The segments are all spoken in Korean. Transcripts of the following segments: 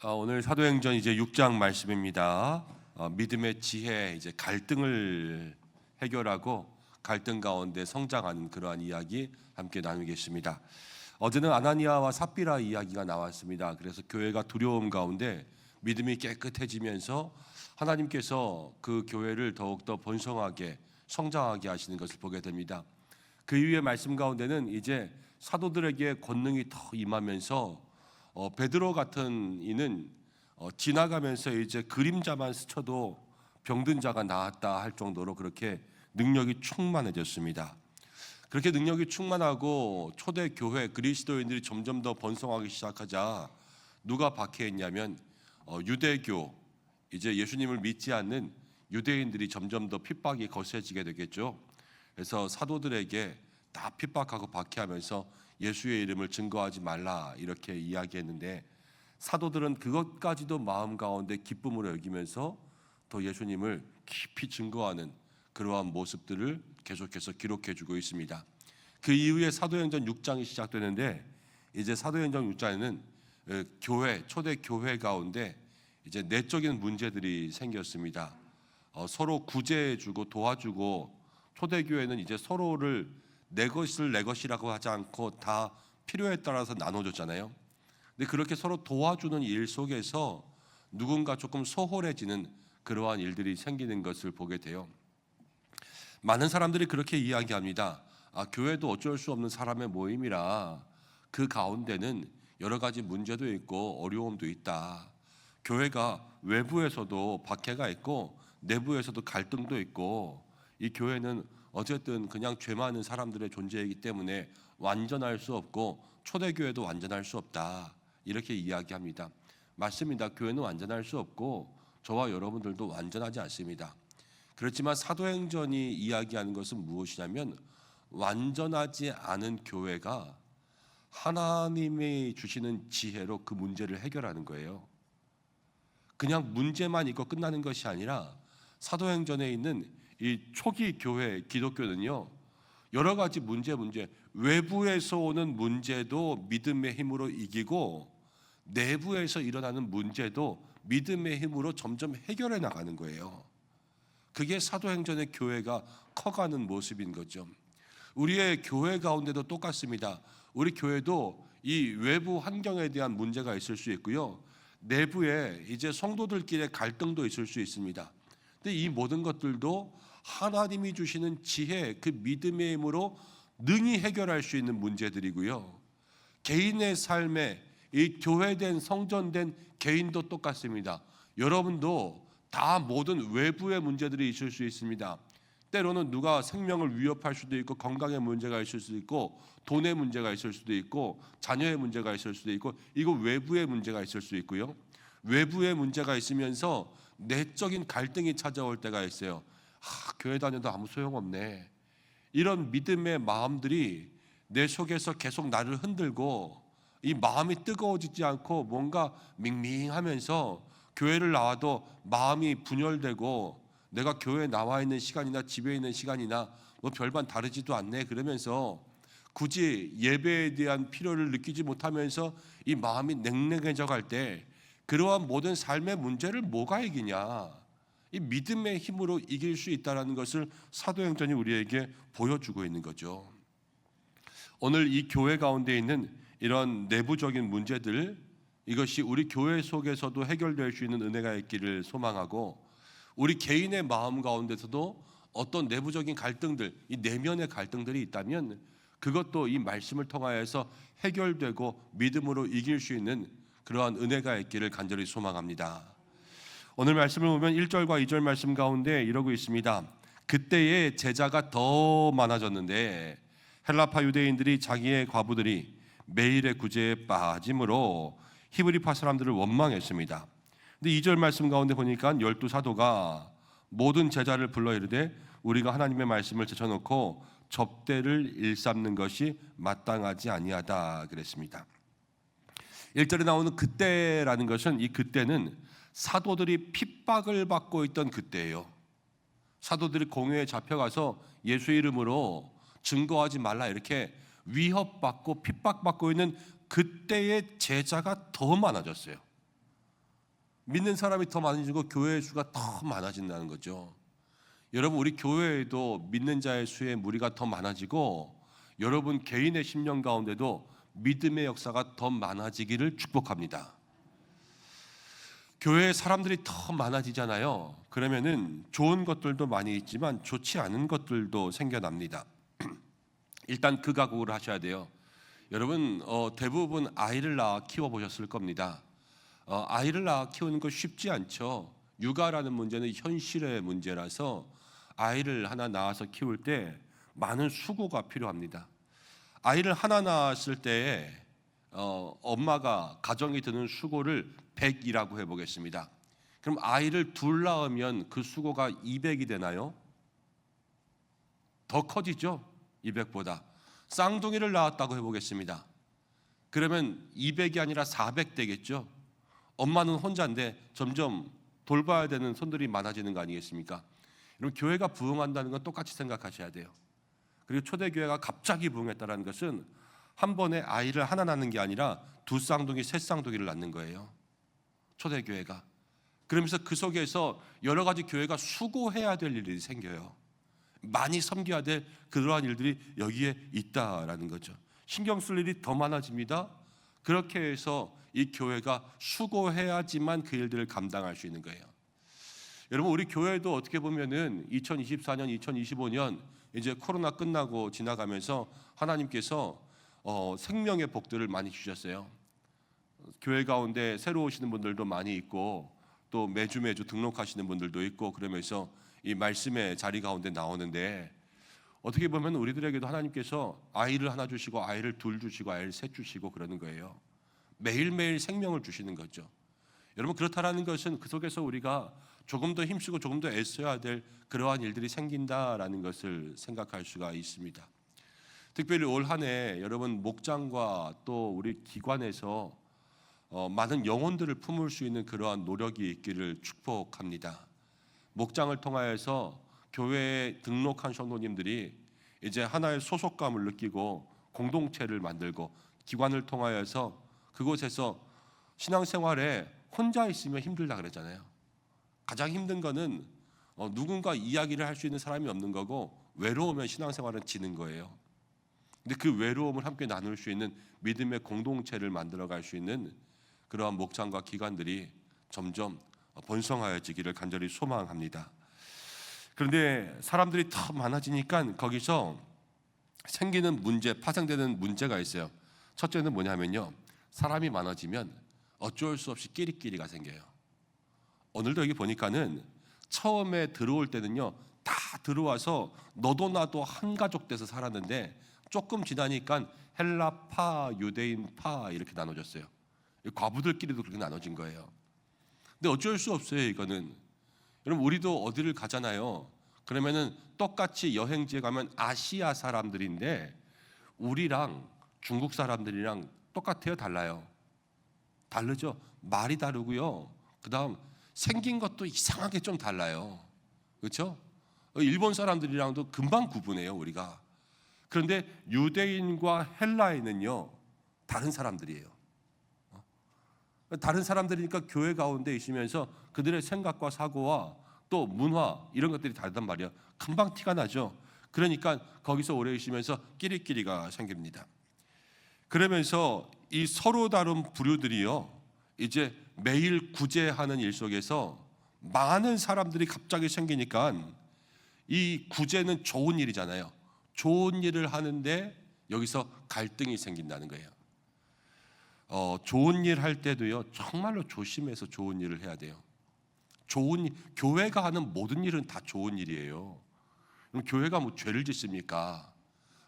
오늘 사도행전 이제 6장 말씀입니다. 믿음의 지혜, 이제 갈등을 해결하고 갈등 가운데 성장하는 그러한 이야기 함께 나누겠습니다. 어제는 아나니아와 삽비라 이야기가 나왔습니다. 그래서 교회가 두려움 가운데 믿음이 깨끗해지면서 하나님께서 그 교회를 더욱더 번성하게 성장하게 하시는 것을 보게 됩니다. 그 이후의 말씀 가운데는 이제 사도들에게 권능이 더 임하면서 베드로 같은 이는 지나가면서 이제 그림자만 스쳐도 병든 자가 나았다 할 정도로 그렇게 능력이 충만해졌습니다. 그렇게 능력이 충만하고 초대 교회 그리스도인들이 점점 더 번성하기 시작하자 누가 박해했냐면 유대교, 이제 예수님을 믿지 않는 유대인들이 점점 더 핍박이 거세지게 되겠죠. 그래서 사도들에게 다 핍박하고 박해하면서 예수의 이름을 증거하지 말라 이렇게 이야기했는데, 사도들은 그것까지도 마음 가운데 기쁨으로 여기면서 더 예수님을 깊이 증거하는 그러한 모습들을 계속해서 기록해주고 있습니다. 그 이후에 사도행전 6장이 시작되는데, 이제 사도행전 6장에는 초대 교회 가운데 이제 내적인 문제들이 생겼습니다. 서로 구제해주고 도와주고, 초대교회는 이제 서로를 내 것을 내 것이라고 하지 않고 다 필요에 따라서 나눠줬잖아요. 근데 그렇게 서로 도와주는 일 속에서 누군가 조금 소홀해지는 그러한 일들이 생기는 것을 보게 돼요. 많은 사람들이 그렇게 이야기합니다. 교회도 어쩔 수 없는 사람의 모임이라 그 가운데는 여러 가지 문제도 있고 어려움도 있다. 교회가 외부에서도 박해가 있고 내부에서도 갈등도 있고, 이 교회는 어쨌든 그냥 죄 많은 사람들의 존재이기 때문에 완전할 수 없고 초대교회도 완전할 수 없다 이렇게 이야기합니다. 맞습니다. 교회는 완전할 수 없고 저와 여러분들도 완전하지 않습니다. 그렇지만 사도행전이 이야기하는 것은 무엇이냐면, 완전하지 않은 교회가 하나님이 주시는 지혜로 그 문제를 해결하는 거예요. 그냥 문제만 있고 끝나는 것이 아니라 사도행전에 있는 이 초기 교회 기독교는요, 여러 가지 문제 외부에서 오는 문제도 믿음의 힘으로 이기고 내부에서 일어나는 문제도 믿음의 힘으로 점점 해결해 나가는 거예요. 그게 사도행전의 교회가 커가는 모습인 거죠. 우리의 교회 가운데도 똑같습니다. 우리 교회도 이 외부 환경에 대한 문제가 있을 수 있고요, 내부에 이제 성도들끼리의 갈등도 있을 수 있습니다. 근데 이 모든 것들도 하나님이 주시는 지혜, 그 믿음의 힘으로 능히 해결할 수 있는 문제들이고요, 개인의 삶에 이 교회된 성전된 개인도 똑같습니다. 여러분도 다 모든 외부의 문제들이 있을 수 있습니다. 때로는 누가 생명을 위협할 수도 있고, 건강의 문제가 있을 수도 있고, 돈의 문제가 있을 수도 있고, 자녀의 문제가 있을 수도 있고, 이거 외부의 문제가 있을 수 있고요, 외부의 문제가 있으면서 내적인 갈등이 찾아올 때가 있어요. 교회 다녀도 아무 소용없네. 이런 믿음의 마음들이 내 속에서 계속 나를 흔들고, 이 마음이 뜨거워지지 않고 뭔가 밍밍하면서 교회를 나와도 마음이 분열되고, 내가 교회에 나와 있는 시간이나 집에 있는 시간이나 뭐 별반 다르지도 않네 그러면서 굳이 예배에 대한 필요를 느끼지 못하면서 이 마음이 냉랭해져 갈 때, 그러한 모든 삶의 문제를 뭐가 이기냐? 이 믿음의 힘으로 이길 수 있다는 것을 사도행전이 우리에게 보여주고 있는 거죠. 오늘 이 교회 가운데 있는 이런 내부적인 문제들, 이것이 우리 교회 속에서도 해결될 수 있는 은혜가 있기를 소망하고, 우리 개인의 마음 가운데서도 어떤 내부적인 갈등들, 이 내면의 갈등들이 있다면 그것도 이 말씀을 통하여서 해결되고 믿음으로 이길 수 있는 그러한 은혜가 있기를 간절히 소망합니다. 오늘 말씀을 보면 1절과 2절 말씀 가운데 이러고 있습니다. 그때에 제자가 더 많아졌는데 헬라파 유대인들이 자기의 과부들이 매일의 구제에 빠짐으로 히브리파 사람들을 원망했습니다. 근데 2절 말씀 가운데 보니까 12사도가 모든 제자를 불러 이르되 우리가 하나님의 말씀을 제쳐놓고 접대를 일삼는 것이 마땅하지 아니하다 그랬습니다. 1절에 나오는 그때라는 것은, 이 그때는 사도들이 핍박을 받고 있던 그때예요. 사도들이 공회에 잡혀가서 예수 이름으로 증거하지 말라 이렇게 위협받고 핍박받고 있는 그때의 제자가 더 많아졌어요. 믿는 사람이 더 많아지고 교회의 수가 더 많아진다는 거죠. 여러분, 우리 교회에도 믿는 자의 수의 무리가 더 많아지고 여러분 개인의 심령 가운데도 믿음의 역사가 더 많아지기를 축복합니다. 교회에 사람들이 더 많아지잖아요. 그러면은 좋은 것들도 많이 있지만 좋지 않은 것들도 생겨납니다. 일단 그 각오를 하셔야 돼요. 여러분 대부분 아이를 낳아 키워보셨을 겁니다. 아이를 낳아 키우는 거 쉽지 않죠. 육아라는 문제는 현실의 문제라서 아이를 하나 낳아서 키울 때 많은 수고가 필요합니다. 아이를 하나 낳았을 때에 엄마가 가정이 드는 수고를 100이라고 해보겠습니다. 그럼 아이를 둘 낳으면 그 수고가 200이 되나요? 더 커지죠? 200보다. 쌍둥이를 낳았다고 해보겠습니다. 그러면 200이 아니라 400 되겠죠? 엄마는 혼자인데 점점 돌봐야 되는 손들이 많아지는 거 아니겠습니까? 여러분, 교회가 부흥한다는 건 똑같이 생각하셔야 돼요. 그리고 초대교회가 갑자기 부흥했다는 것은 한 번에 아이를 하나 낳는 게 아니라 두 쌍둥이, 세 쌍둥이를 낳는 거예요. 초대교회가. 그러면서 그 속에서 여러 가지 교회가 수고해야 될 일이 생겨요. 많이 섬겨야 될 그러한 일들이 여기에 있다라는 거죠. 신경 쓸 일이 더 많아집니다. 그렇게 해서 이 교회가 수고해야지만 그 일들을 감당할 수 있는 거예요. 여러분, 우리 교회도 어떻게 보면은 2024년, 2025년 이제 코로나 끝나고 지나가면서 하나님께서 생명의 복들을 많이 주셨어요. 교회 가운데 새로 오시는 분들도 많이 있고 또 매주 등록하시는 분들도 있고 그러면서 이 말씀의 자리 가운데 나오는데 어떻게 보면 우리들에게도 하나님께서 아이를 하나 주시고 아이를 둘 주시고 아이를 셋 주시고 그러는 거예요. 매일매일 생명을 주시는 거죠. 여러분, 그렇다라는 것은 그 속에서 우리가 조금 더 힘쓰고 조금 더 애써야 될 그러한 일들이 생긴다라는 것을 생각할 수가 있습니다. 특별히 올 한 해 여러분 목장과 또 우리 기관에서 많은 영혼들을 품을 수 있는 그러한 노력이 있기를 축복합니다. 목장을 통하여서 교회에 등록한 성도님들이 이제 하나의 소속감을 느끼고 공동체를 만들고 기관을 통하여서 그곳에서 신앙생활에 혼자 있으면 힘들다 그랬잖아요. 가장 힘든 거는 누군가 이야기를 할 수 있는 사람이 없는 거고 외로우면 신앙생활은 지는 거예요. 근데 그 외로움을 함께 나눌 수 있는 믿음의 공동체를 만들어갈 수 있는 그러한 목장과 기관들이 점점 번성하여지기를 간절히 소망합니다. 그런데 사람들이 더 많아지니까 거기서 생기는 문제, 파생되는 문제가 있어요. 첫째는 뭐냐면요, 사람이 많아지면 어쩔 수 없이 끼리끼리가 생겨요. 오늘도 여기 보니까는 처음에 들어올 때는요 다 들어와서 너도 나도 한 가족 돼서 살았는데 조금 지나니까 헬라파, 유대인파 이렇게 나눠졌어요. 과부들끼리도 그렇게 나눠진 거예요. 근데 어쩔 수 없어요. 이거는 여러분, 우리도 어디를 가잖아요. 그러면은 똑같이 여행지에 가면 아시아 사람들인데 우리랑 중국 사람들이랑 똑같아요? 달라요? 다르죠. 말이 다르고요. 그다음 생긴 것도 이상하게 좀 달라요. 그렇죠? 일본 사람들이랑도 금방 구분해요, 우리가. 그런데 유대인과 헬라인은요 다른 사람들이에요. 다른 사람들이니까 교회 가운데 있으면서 그들의 생각과 사고와 또 문화 이런 것들이 다르단 말이에요. 금방 티가 나죠. 그러니까 거기서 오래 있으면서 끼리끼리가 생깁니다. 그러면서 이 서로 다른 부류들이요 이제 매일 구제하는 일 속에서 많은 사람들이 갑자기 생기니까 이 구제는 좋은 일이잖아요. 좋은 일을 하는데 여기서 갈등이 생긴다는 거예요. 좋은 일 할 때도요 정말로 조심해서 좋은 일을 해야 돼요. 교회가 하는 모든 일은 다 좋은 일이에요. 그럼 교회가 뭐 죄를 짓습니까?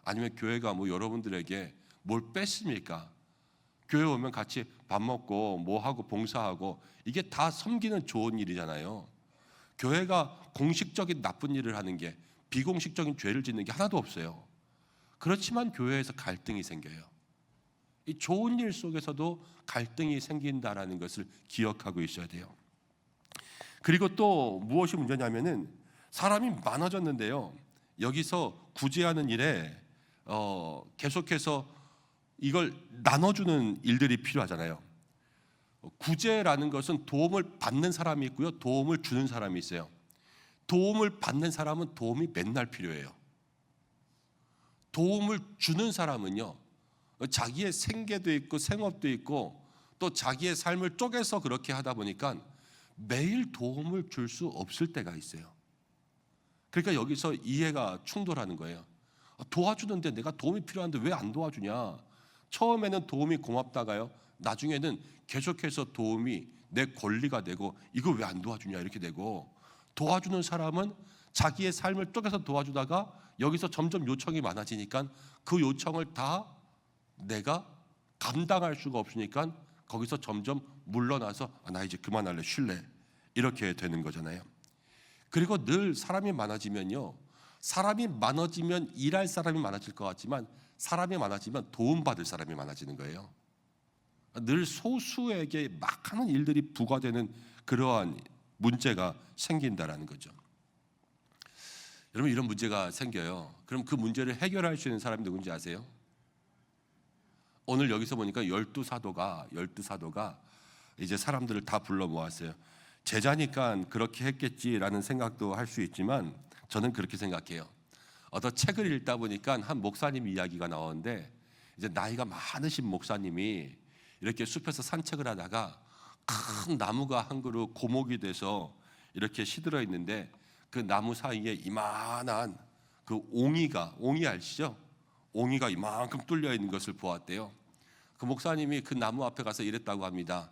아니면 교회가 뭐 여러분들에게 뭘 뺐습니까? 교회 오면 같이 밥 먹고 뭐 하고 봉사하고 이게 다 섬기는 좋은 일이잖아요. 교회가 공식적인 나쁜 일을 하는 게 비공식적인 죄를 짓는 게 하나도 없어요. 그렇지만 교회에서 갈등이 생겨요. 이 좋은 일 속에서도 갈등이 생긴다라는 것을 기억하고 있어야 돼요. 그리고 또 무엇이 문제냐면은 사람이 많아졌는데요. 여기서 구제하는 일에 계속해서 이걸 나눠주는 일들이 필요하잖아요. 구제라는 것은 도움을 받는 사람이 있고요, 도움을 주는 사람이 있어요. 도움을 받는 사람은 도움이 맨날 필요해요. 도움을 주는 사람은요, 자기의 생계도 있고 생업도 있고 또 자기의 삶을 쪼개서 그렇게 하다 보니까 매일 도움을 줄 수 없을 때가 있어요. 그러니까 여기서 이해가 충돌하는 거예요. 도와주는데 내가 도움이 필요한데 왜 안 도와주냐? 처음에는 도움이 고맙다가요, 나중에는 계속해서 도움이 내 권리가 되고 이거 왜 안 도와주냐 이렇게 되고, 도와주는 사람은 자기의 삶을 쪼개서 도와주다가 여기서 점점 요청이 많아지니까 그 요청을 다 내가 감당할 수가 없으니까 거기서 점점 물러나서 나 이제 그만할래, 쉴래, 이렇게 되는 거잖아요. 그리고 늘 사람이 많아지면요, 사람이 많아지면 일할 사람이 많아질 것 같지만 사람이 많아지면 도움받을 사람이 많아지는 거예요. 늘 소수에게 막 하는 일들이 부과되는 그러한 문제가 생긴다라는 거죠. 여러분, 이런 문제가 생겨요. 그럼 그 문제를 해결할 수 있는 사람이 누군지 아세요? 오늘 여기서 보니까 12사도가 이제 사람들을 다 불러 모았어요. 제자니까 그렇게 했겠지라는 생각도 할 수 있지만 저는 그렇게 생각해요. 어떤 책을 읽다 보니까 한 목사님 이야기가 나오는데, 이제 나이가 많으신 목사님이 이렇게 숲에서 산책을 하다가 큰 나무가 한 그루 고목이 돼서 이렇게 시들어 있는데 그 나무 사이에 이만한 그 옹이 아시죠? 옹이가 이만큼 뚫려 있는 것을 보았대요. 그 목사님이 그 나무 앞에 가서 이랬다고 합니다.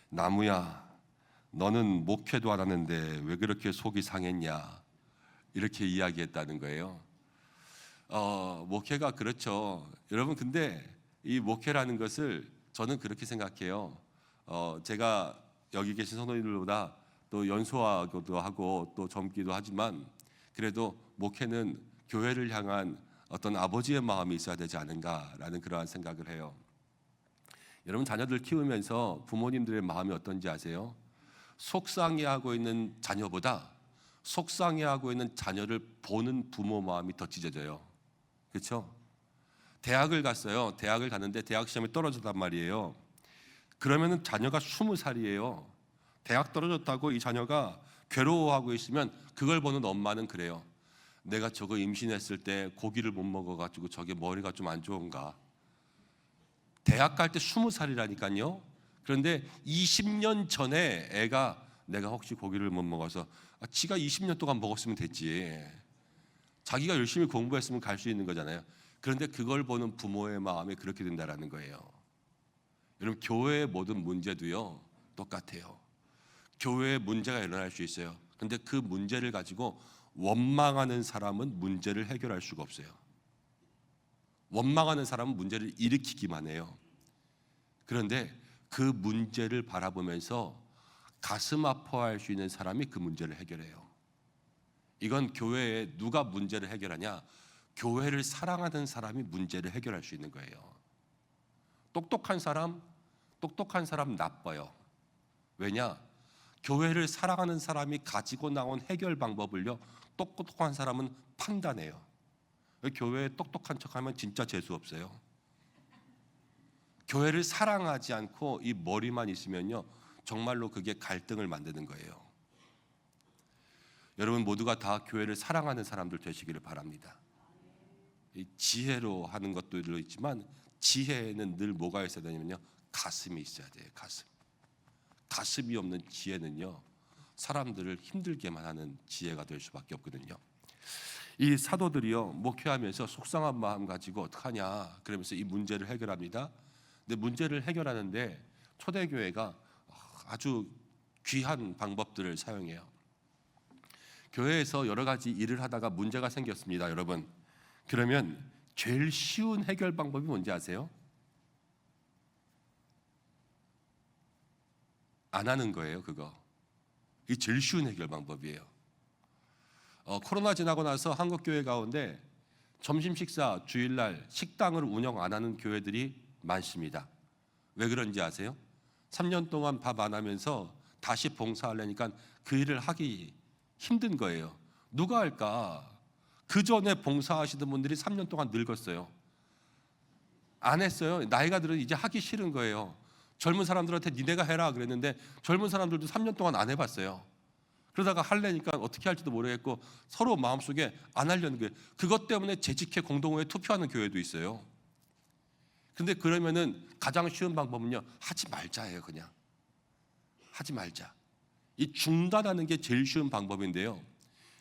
나무야, 너는 목회도 안 하는데 왜 그렇게 속이 상했냐, 이렇게 이야기했다는 거예요. 목회가 그렇죠, 여러분. 근데 이 목회라는 것을 저는 그렇게 생각해요. 제가 여기 계신 성도님들보다 또 연소하기도 하고 또 젊기도 하지만 그래도 목회는 교회를 향한 어떤 아버지의 마음이 있어야 되지 않은가라는 그러한 생각을 해요. 여러분, 자녀들 키우면서 부모님들의 마음이 어떤지 아세요? 속상해하고 있는 자녀보다 속상해하고 있는 자녀를 보는 부모 마음이 더 찢어져요. 그렇죠? 대학을 갔어요. 대학을 갔는데 대학 시험에 떨어졌단 말이에요. 그러면은 자녀가 20살이에요. 대학 떨어졌다고 이 자녀가 괴로워하고 있으면 그걸 보는 엄마는 그래요. 내가 저거 임신했을 때 고기를 못 먹어가지고 저게 머리가 좀 안 좋은가. 대학 갈 때 20살이라니까요. 그런데 20년 전에 애가 내가 혹시 고기를 못 먹어서 지가 20년 동안 먹었으면 됐지. 자기가 열심히 공부했으면 갈 수 있는 거잖아요. 그런데 그걸 보는 부모의 마음이 그렇게 된다라는 거예요. 여러분, 교회의 모든 문제도요 똑같아요. 교회에 문제가 일어날 수 있어요. 그런데 그 문제를 가지고 원망하는 사람은 문제를 해결할 수가 없어요. 원망하는 사람은 문제를 일으키기만 해요. 그런데 그 문제를 바라보면서 가슴 아파할 수 있는 사람이 그 문제를 해결해요. 이건 교회에 누가 문제를 해결하냐? 교회를 사랑하는 사람이 문제를 해결할 수 있는 거예요. 똑똑한 사람 나빠요. 왜냐? 교회를 사랑하는 사람이 가지고 나온 해결 방법을요, 똑똑한 사람은 판단해요. 교회에 똑똑한 척하면 진짜 재수 없어요. 교회를 사랑하지 않고 이 머리만 있으면요, 정말로 그게 갈등을 만드는 거예요. 여러분 모두가 다 교회를 사랑하는 사람들 되시기를 바랍니다. 이 지혜로 하는 것도 있지만 지혜에는 늘 뭐가 있어야 되냐면요, 가슴이 있어야 돼요. 가슴이 없는 지혜는요, 사람들을 힘들게만 하는 지혜가 될 수밖에 없거든요. 이 사도들이요, 목회하면서 속상한 마음 가지고 어떡하냐 그러면서 이 문제를 해결합니다. 근데 문제를 해결하는데 초대교회가 아주 귀한 방법들을 사용해요. 교회에서 여러 가지 일을 하다가 문제가 생겼습니다, 여러분. 그러면 제일 쉬운 해결 방법이 뭔지 아세요? 안 하는 거예요, 그거. 이게 제일 쉬운 해결 방법이에요. 코로나 지나고 나서 한국 교회 가운데 점심 식사, 주일날 식당을 운영 안 하는 교회들이 많습니다. 왜 그런지 아세요? 3년 동안 밥 안 하면서 다시 봉사하려니까 그 일을 하기 힘든 거예요. 누가 할까? 그 전에 봉사하시던 분들이 3년 동안 늙었어요. 안 했어요. 나이가 들어 이제 하기 싫은 거예요. 젊은 사람들한테 니네가 해라 그랬는데 젊은 사람들도 3년 동안 안 해봤어요. 그러다가 할래니까 어떻게 할지도 모르겠고 서로 마음속에 안 하려는 거예요. 그것 때문에 재직회 공동회에 투표하는 교회도 있어요. 근데 그러면은 가장 쉬운 방법은요, 하지 말자예요. 그냥 하지 말자. 이 중단하는 게 제일 쉬운 방법인데요,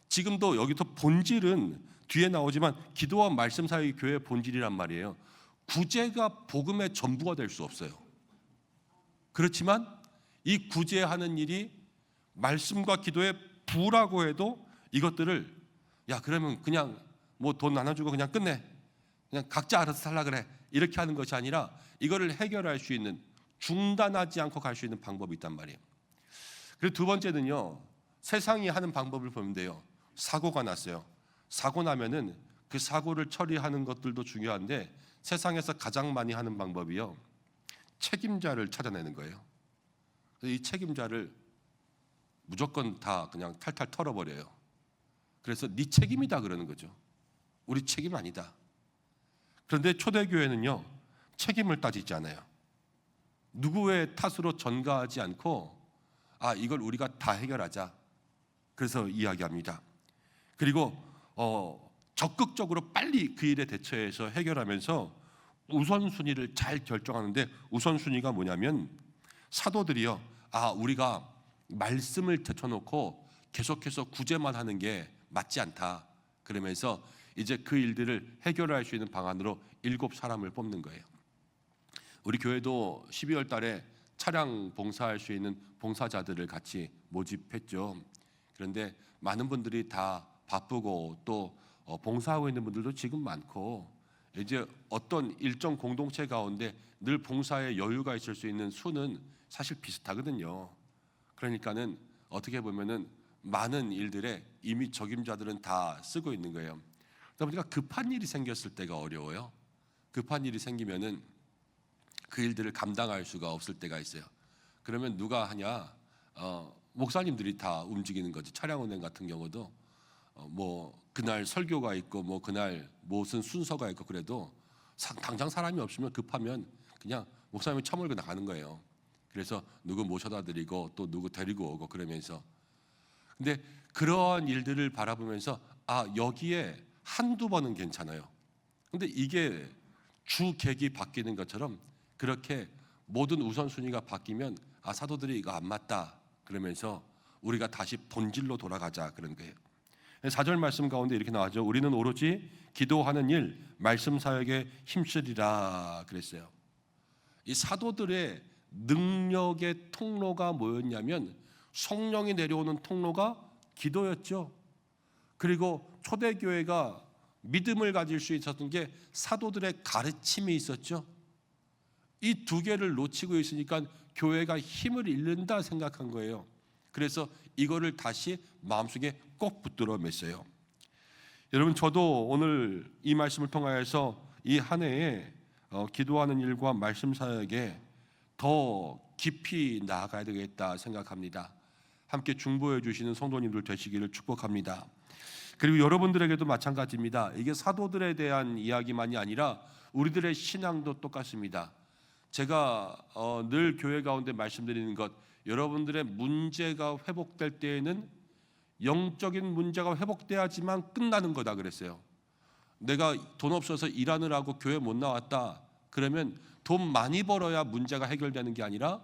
지금도 여기서 본질은 뒤에 나오지만 기도와 말씀 사이의 교회의 본질이란 말이에요. 구제가 복음의 전부가 될 수 없어요. 그렇지만 이 구제하는 일이 말씀과 기도의 부라고 해도 이것들을 야 그러면 그냥 뭐 돈 나눠주고 그냥 끝내, 그냥 각자 알아서 살라 그래, 이렇게 하는 것이 아니라 이거를 해결할 수 있는, 중단하지 않고 갈 수 있는 방법이 있단 말이에요. 그리고 두 번째는요, 세상이 하는 방법을 보면 돼요. 사고가 났어요. 사고 나면은 그 사고를 처리하는 것들도 중요한데 세상에서 가장 많이 하는 방법이요, 책임자를 찾아내는 거예요. 이 책임자를 무조건 다 그냥 탈탈 털어버려요. 그래서 네 책임이다 그러는 거죠. 우리 책임 아니다. 그런데 초대교회는요, 책임을 따지지 않아요. 누구의 탓으로 전가하지 않고 이걸 우리가 다 해결하자, 그래서 이야기합니다. 그리고 적극적으로 빨리 그 일에 대처해서 해결하면서 우선순위를 잘 결정하는데, 우선순위가 뭐냐면 사도들이요, 우리가 말씀을 제쳐놓고 계속해서 구제만 하는 게 맞지 않다 그러면서 이제 그 일들을 해결할 수 있는 방안으로 7사람을 뽑는 거예요. 우리 교회도 12월 달에 차량 봉사할 수 있는 봉사자들을 같이 모집했죠. 그런데 많은 분들이 다 바쁘고 또 봉사하고 있는 분들도 지금 많고, 이제 어떤 일정 공동체 가운데 늘 봉사에 여유가 있을 수 있는 수는 사실 비슷하거든요. 그러니까는 어떻게 보면은 많은 일들에 이미 적임자들은 다 쓰고 있는 거예요. 그러다 보니까 급한 일이 생겼을 때가 어려워요. 급한 일이 생기면은 그 일들을 감당할 수가 없을 때가 있어요. 그러면 누가 하냐? 목사님들이 다 움직이는 거지. 차량 운행 같은 경우도 뭐 그날 설교가 있고 뭐 그날 무슨 순서가 있고 그래도 당장 사람이 없으면 급하면 그냥 목사님이 처물고 나가는 거예요. 그래서 누구 모셔다 드리고 또 누구 데리고 오고 그러면서, 근데 그러한 일들을 바라보면서 여기에 한두 번은 괜찮아요. 근데 이게 주객이 바뀌는 것처럼 그렇게 모든 우선순위가 바뀌면 사도들이 이거 안 맞다 그러면서 우리가 다시 본질로 돌아가자 그런 거예요. 4절 말씀 가운데 이렇게 나와죠. 우리는 오로지 기도하는 일, 말씀 사역에 힘쓰리라 그랬어요. 이 사도들의 능력의 통로가 뭐였냐면 성령이 내려오는 통로가 기도였죠. 그리고 초대교회가 믿음을 가질 수 있었던 게 사도들의 가르침이 있었죠. 이 두 개를 놓치고 있으니까 교회가 힘을 잃는다 생각한 거예요. 그래서 이거를 다시 마음속에 꼭 붙들어 맸어요. 여러분, 저도 오늘 이 말씀을 통하여서 이 한 해에 기도하는 일과 말씀 사역에 더 깊이 나아가야 되겠다 생각합니다. 함께 중보해 주시는 성도님들 되시기를 축복합니다. 그리고 여러분들에게도 마찬가지입니다. 이게 사도들에 대한 이야기만이 아니라 우리들의 신앙도 똑같습니다. 제가 늘 교회 가운데 말씀드리는 것, 여러분들의 문제가 회복될 때에는 영적인 문제가 회복돼야지만 끝나는 거다 그랬어요. 내가 돈 없어서 일하느라고 교회 못 나왔다 그러면 돈 많이 벌어야 문제가 해결되는 게 아니라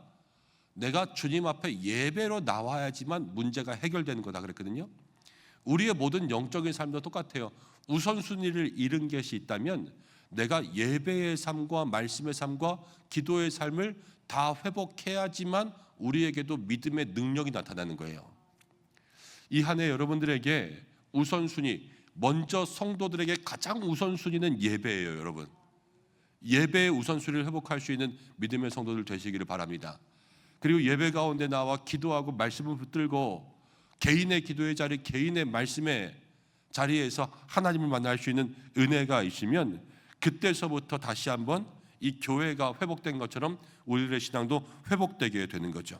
내가 주님 앞에 예배로 나와야지만 문제가 해결되는 거다 그랬거든요. 우리의 모든 영적인 삶도 똑같아요. 우선순위를 잃은 것이 있다면 내가 예배의 삶과 말씀의 삶과 기도의 삶을 다 회복해야지만 우리에게도 믿음의 능력이 나타나는 거예요. 이 한 해 여러분들에게 우선순위, 먼저 성도들에게 가장 우선순위는 예배예요. 여러분, 예배의 우선순위를 회복할 수 있는 믿음의 성도들 되시기를 바랍니다. 그리고 예배 가운데 나와 기도하고 말씀을 붙들고 개인의 기도의 자리, 개인의 말씀의 자리에서 하나님을 만날 수 있는 은혜가 있으면 그때서부터 다시 한번 이 교회가 회복된 것처럼 우리들의 신앙도 회복되게 되는 거죠.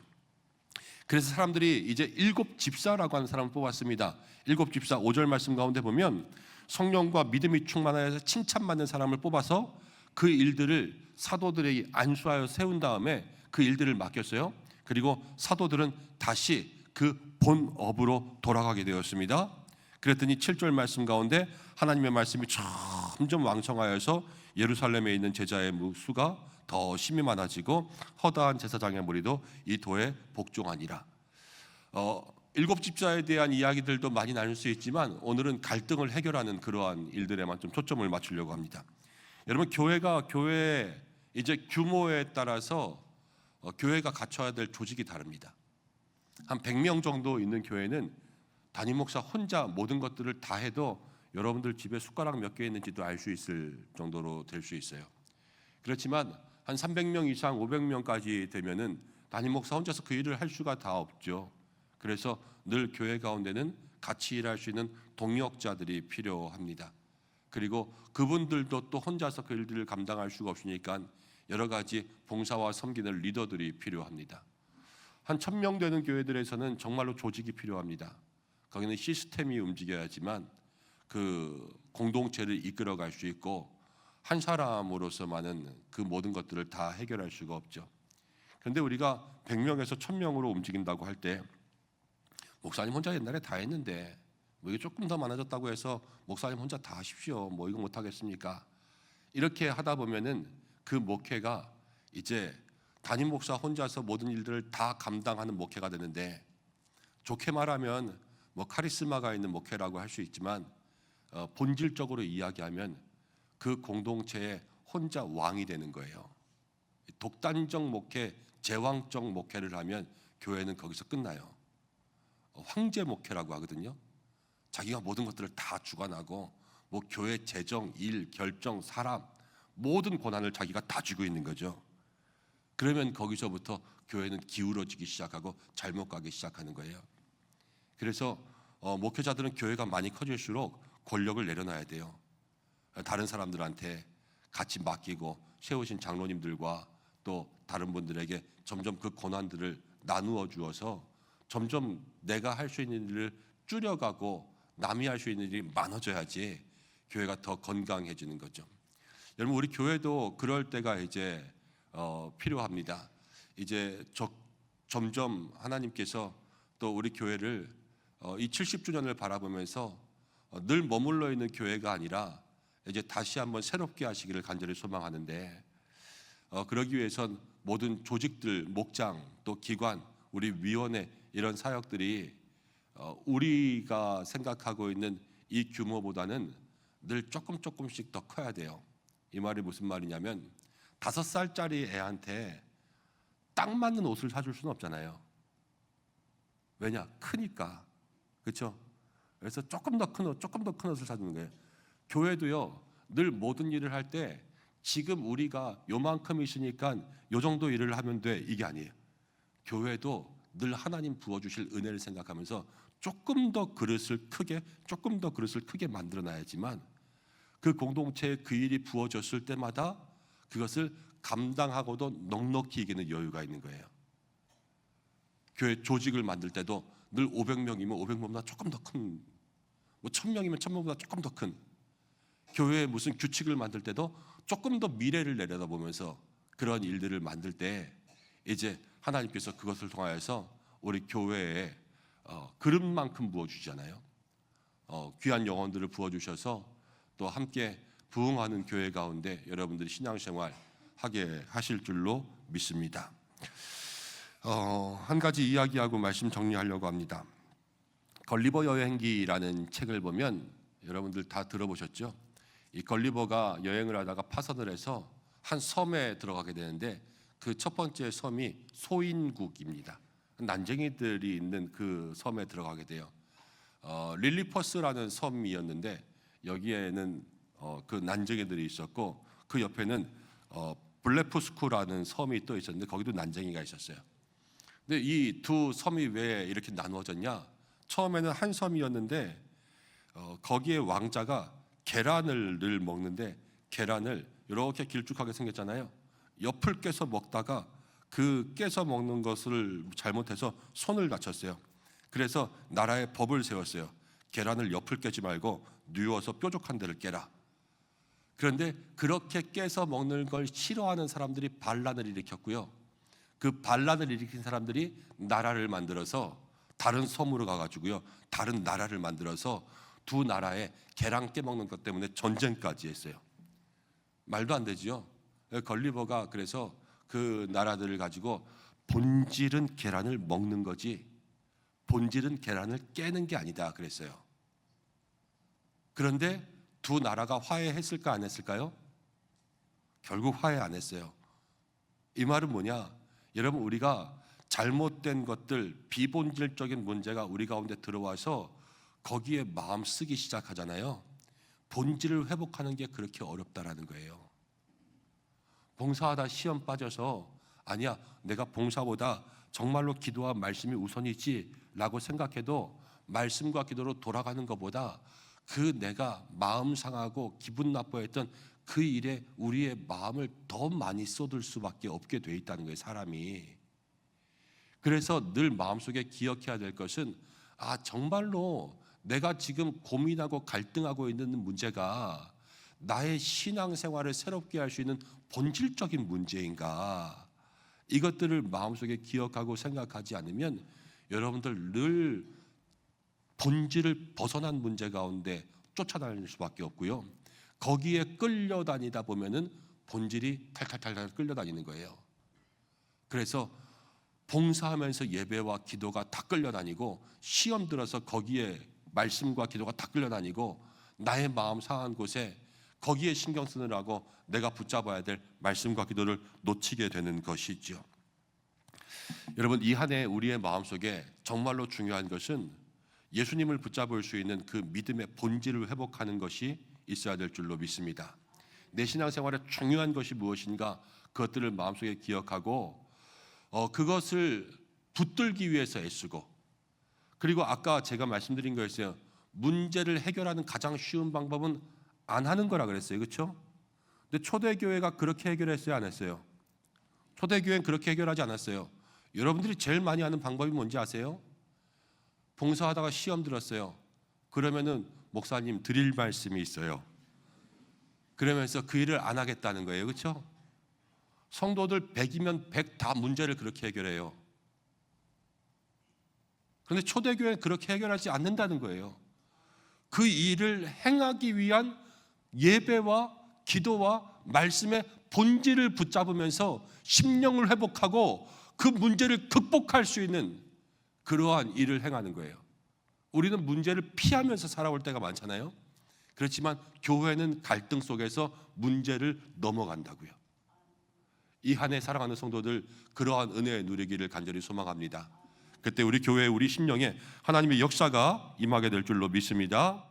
그래서 사람들이 이제 7집사라고 하는 사람을 뽑았습니다. 7집사 5절 말씀 가운데 보면 성령과 믿음이 충만하여서 칭찬받는 사람을 뽑아서 그 일들을 사도들에게 안수하여 세운 다음에 그 일들을 맡겼어요. 그리고 사도들은 다시 그 본업으로 돌아가게 되었습니다. 그랬더니 7절 말씀 가운데 하나님의 말씀이 점점 왕성하여서 예루살렘에 있는 제자의 수가 더 심히 많아지고 허다한 제사장의 무리도 이 도에 복종하니라. 일곱 집사에 대한 이야기들도 많이 나눌 수 있지만 오늘은 갈등을 해결하는 그러한 일들에만 좀 초점을 맞추려고 합니다. 여러분, 교회 이제 규모에 따라서 교회가 갖춰야 될 조직이 다릅니다. 한 100명 정도 있는 교회는 담임 목사 혼자 모든 것들을 다 해도 여러분들 집에 숟가락 몇 개 있는지도 알 수 있을 정도로 될 수 있어요. 그렇지만 한 300명 이상 500명까지 되면은 담임 목사 혼자서 그 일을 할 수가 다 없죠. 그래서 늘 교회 가운데는 같이 일할 수 있는 동역자들이 필요합니다. 그리고 그분들도 또 혼자서 그 일들을 감당할 수가 없으니까 여러 가지 봉사와 섬기는 리더들이 필요합니다. 한 1000명 되는 교회들에서는 정말로 조직이 필요합니다. 거기는 시스템이 움직여야지만 그 공동체를 이끌어갈 수 있고 한 사람으로서만은 그 모든 것들을 다 해결할 수가 없죠. 그런데 우리가 100명에서 1000명으로 움직인다고 할 때 목사님 혼자 옛날에 다 했는데 뭐 이게 조금 더 많아졌다고 해서 목사님 혼자 다 하십시오. 뭐 이거 못 하겠습니까? 이렇게 하다 보면은 그 목회가 이제 담임 목사 혼자서 모든 일들을 다 감당하는 목회가 되는데, 좋게 말하면 뭐 카리스마가 있는 목회라고 할 수 있지만 본질적으로 이야기하면 그 공동체의 혼자 왕이 되는 거예요. 독단적 목회, 제왕적 목회를 하면 교회는 거기서 끝나요. 황제 목회라고 하거든요. 자기가 모든 것들을 다 주관하고 뭐 교회 재정, 일, 결정, 사람 모든 권한을 자기가 다 쥐고 있는 거죠. 그러면 거기서부터 교회는 기울어지기 시작하고 잘못 가기 시작하는 거예요. 그래서 목회자들은 교회가 많이 커질수록 권력을 내려놔야 돼요. 다른 사람들한테 같이 맡기고 세우신 장로님들과 또 다른 분들에게 점점 그 권한들을 나누어 주어서 점점 내가 할 수 있는 일을 줄여가고 남이 할 수 있는 일이 많아져야지 교회가 더 건강해지는 거죠. 여러분, 우리 교회도 그럴 때가 이제 필요합니다. 이제 점점 하나님께서 또 우리 교회를 이 70주년을 바라보면서 늘 머물러 있는 교회가 아니라 이제 다시 한번 새롭게 하시기를 간절히 소망하는데, 그러기 위해선 모든 조직들, 목장, 또 기관, 우리 위원회 이런 사역들이 우리가 생각하고 있는 이 규모보다는 늘 조금씩 더 커야 돼요. 이 말이 무슨 말이냐면 5살짜리 애한테 딱 맞는 옷을 사줄 수는 없잖아요. 왜냐? 크니까. 그렇죠? 그래서 조금 더 큰 옷을 사주는 거예요. 교회도요, 늘 모든 일을 할 때 지금 우리가 요만큼 있으니까 요 정도 일을 하면 돼, 이게 아니에요. 교회도 늘 하나님 부어주실 은혜를 생각하면서 조금 더 그릇을 크게 만들어놔야지만 그 공동체에 그 일이 부어졌을 때마다 그것을 감당하고도 넉넉히 이기는 여유가 있는 거예요. 교회 조직을 만들 때도 늘 500명이면 500명보다 조금 더 큰, 뭐 1000명이면 1000명보다 조금 더 큰, 교회에 무슨 규칙을 만들 때도 조금 더 미래를 내려다보면서 그런 일들을 만들 때 이제 하나님께서 그것을 통하여서 우리 교회에 그릇만큼 부어주잖아요. 귀한 영혼들을 부어주셔서 또 함께 부흥하는 교회 가운데 여러분들이 신앙생활 하게 하실 줄로 믿습니다. 한 가지 이야기하고 말씀 정리하려고 합니다. 걸리버 여행기라는 책을 보면 여러분들 다 들어보셨죠? 이 걸리버가 여행을 하다가 파선을 해서 한 섬에 들어가게 되는데 그 첫 번째 섬이 소인국입니다. 난쟁이들이 있는 그 섬에 들어가게 돼요. 릴리퍼스라는 섬이었는데 여기에는 그 난쟁이들이 있었고 그 옆에는 블레푸스쿠라는 섬이 또 있었는데 거기도 난쟁이가 있었어요. 근데 이 두 섬이 왜 이렇게 나누어졌냐? 처음에는 한 섬이었는데 거기에 왕자가 계란을 늘 먹는데 계란을 이렇게 길쭉하게 생겼잖아요. 옆을 깨서 먹다가 그 깨서 먹는 것을 잘못해서 손을 다쳤어요. 그래서 나라에 법을 세웠어요. 계란을 옆을 깨지 말고 누워서 뾰족한 데를 깨라. 그런데 그렇게 깨서 먹는 걸 싫어하는 사람들이 반란을 일으켰고요. 그 반란을 일으킨 사람들이 나라를 만들어서 다른 섬으로 가가지고요, 다른 나라를 만들어서 두 나라의 계란 깨먹는 것 때문에 전쟁까지 했어요. 말도 안 되지요. 걸리버가 그래서 그 나라들을 가지고 본질은 계란을 먹는 거지 본질은 계란을 깨는 게 아니다 그랬어요. 그런데 두 나라가 화해했을까 안 했을까요? 결국 화해 안 했어요. 이 말은 뭐냐? 여러분, 우리가 잘못된 것들, 비본질적인 문제가 우리 가운데 들어와서 거기에 마음 쓰기 시작하잖아요. 본질을 회복하는 게 그렇게 어렵다라는 거예요. 봉사하다 시험 빠져서 아니야, 내가 봉사보다 정말로 기도와 말씀이 우선이지 라고 생각해도 말씀과 기도로 돌아가는 것보다 그 내가 마음 상하고 기분 나빠했던 그 일에 우리의 마음을 더 많이 쏟을 수밖에 없게 돼 있다는 거예요, 사람이. 그래서 늘 마음속에 기억해야 될 것은 정말로 내가 지금 고민하고 갈등하고 있는 문제가 나의 신앙생활을 새롭게 할 수 있는 본질적인 문제인가? 이것들을 마음속에 기억하고 생각하지 않으면 여러분들 늘 본질을 벗어난 문제 가운데 쫓아다닐 수밖에 없고요. 거기에 끌려다니다 보면은 본질이 탈탈탈탈 끌려다니는 거예요. 그래서 봉사하면서 예배와 기도가 다 끌려다니고 시험 들어서 거기에 말씀과 기도가 다 끌려다니고 나의 마음 상한 곳에 거기에 신경 쓰느라고 내가 붙잡아야 될 말씀과 기도를 놓치게 되는 것이죠. 여러분, 이 한 해 우리의 마음속에 정말로 중요한 것은 예수님을 붙잡을 수 있는 그 믿음의 본질을 회복하는 것이 있어야 될 줄로 믿습니다. 내 신앙생활에 중요한 것이 무엇인가 그것들을 마음속에 기억하고 그것을 붙들기 위해서 애쓰고, 그리고 아까 제가 말씀드린 거였어요. 문제를 해결하는 가장 쉬운 방법은 안 하는 거라 그랬어요. 그렇죠? 근데 초대교회가 그렇게 해결했어요, 안 했어요? 초대교회는 그렇게 해결하지 않았어요. 여러분들이 제일 많이 하는 방법이 뭔지 아세요? 봉사하다가 시험 들었어요. 그러면은 목사님 드릴 말씀이 있어요. 그러면서 그 일을 안 하겠다는 거예요. 그렇죠? 성도들 100이면 100 다 문제를 그렇게 해결해요. 그런데 초대교회는 그렇게 해결하지 않는다는 거예요. 그 일을 행하기 위한 예배와 기도와 말씀의 본질을 붙잡으면서 심령을 회복하고 그 문제를 극복할 수 있는 그러한 일을 행하는 거예요. 우리는 문제를 피하면서 살아올 때가 많잖아요. 그렇지만 교회는 갈등 속에서 문제를 넘어간다고요. 이 한 해 사랑하는 성도들, 그러한 은혜 누리기를 간절히 소망합니다. 그때 우리 교회, 우리 심령에 하나님의 역사가 임하게 될 줄로 믿습니다.